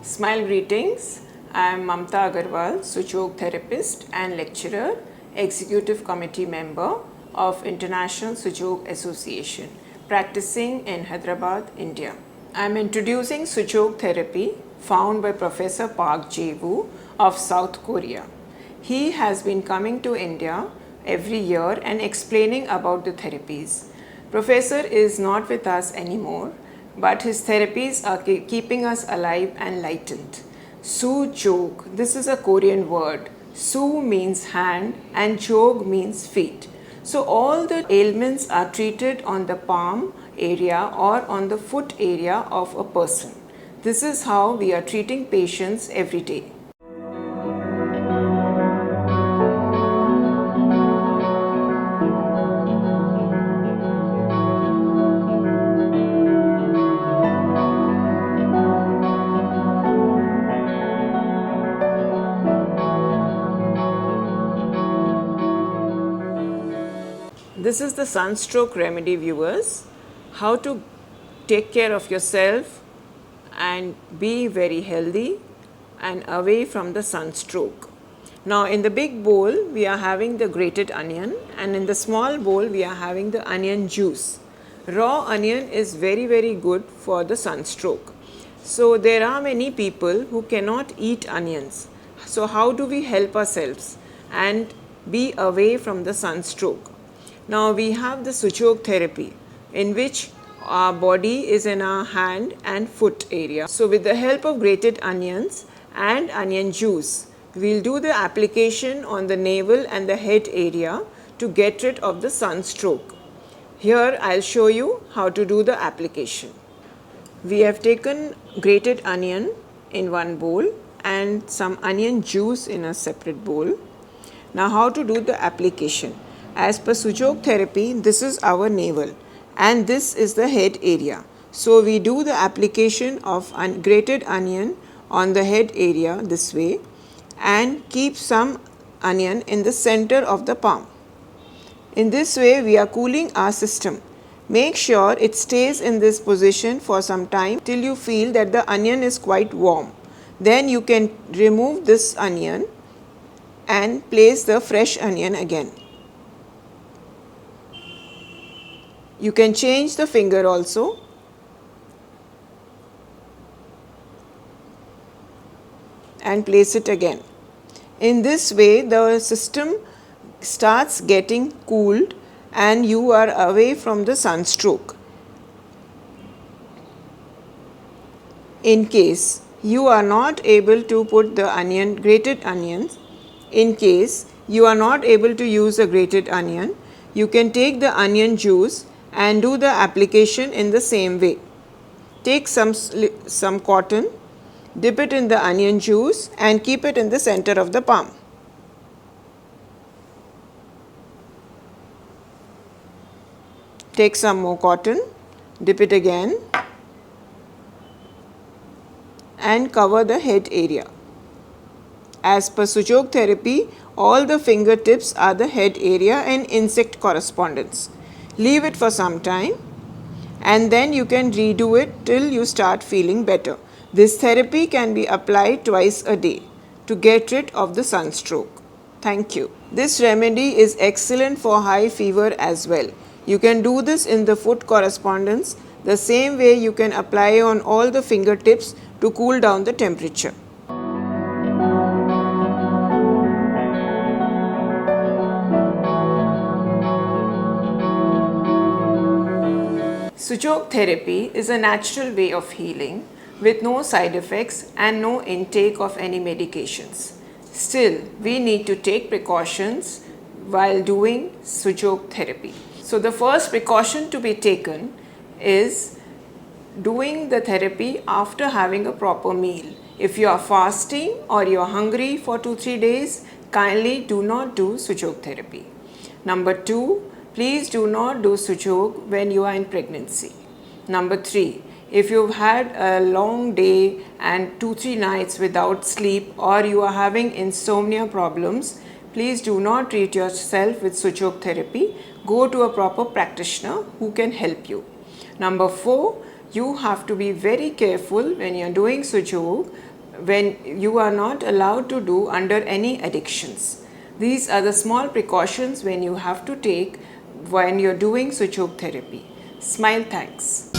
Smile greetings. I am Mamta Agarwal, Sujok therapist and lecturer, executive committee member of International Sujok Association, practicing in Hyderabad, India. I am introducing Sujok therapy found by Professor Park Jae-woo of South Korea. He has been coming to India every year and explaining about the therapies. Professor is not with us anymore, but his therapies are keeping us alive and lightened. Sujok, this is a Korean word. Su means hand and jog means feet. So all the ailments are treated on the palm area or on the foot area of a person. This is how we are treating patients every day. This is the sunstroke remedy, viewers. How to take care of yourself and be very healthy and away from the sunstroke. Now in the big bowl we are having the grated onion, and in the small bowl we are having the onion juice. Raw onion is very good for the sunstroke. So there are many people who cannot eat onions. So how do we help ourselves and be away from the sunstroke? Now we have the Sujok therapy, in which our body is in our hand and foot area. So with the help of grated onions and onion juice, we will do the application on the navel and the head area to get rid of the sunstroke. Here I will show you how to do the application. We have taken grated onion in one bowl and some onion juice in a separate bowl. Now how to do the application? As per Sujok therapy, this is our navel and this is the head area. So we do the application of grated onion on the head area this way and keep some onion in the center of the palm. In this way we are cooling our system. Make sure it stays in this position for some time till you feel that the onion is quite warm. Then you can remove this onion and place the fresh onion again. You can change the finger also. And place it again. In this way the system starts getting cooled and you are away from the sunstroke. In case you are not able to put the grated onions, in case you are not able to use a grated onion, you can take the onion juice and do the application in the same way. Take some cotton, dip it in the onion juice and keep it in the center of the palm. Take some more cotton, dip it again and cover the head area. As per Sujok therapy, all the fingertips are the head area and insect correspondence. Leave it for some time and then you can redo it till you start feeling better. This therapy can be applied twice a day to get rid of the sunstroke. Thank you. This remedy is excellent for high fever as well. You can do this in the foot correspondence the same way you can apply on all the fingertips to cool down the temperature. Sujok therapy is a natural way of healing with no side effects and no intake of any medications. Still, we need to take precautions while doing Sujok therapy. So the first precaution to be taken is doing the therapy after having a proper meal. If you are fasting or you are hungry for 2-3 days, kindly do not do Sujok therapy. Number 2, please do not do Sujok when you are in pregnancy. Number 3, if you've had a long day and 2-3 nights without sleep or you are having insomnia problems, please do not treat yourself with Sujok therapy. Go to a proper practitioner who can help you. Number 4, you have to be very careful when you are doing Sujok when you are not allowed to do under any addictions. These are the small precautions when you have to take when you're doing Suchok therapy. Smile, thanks.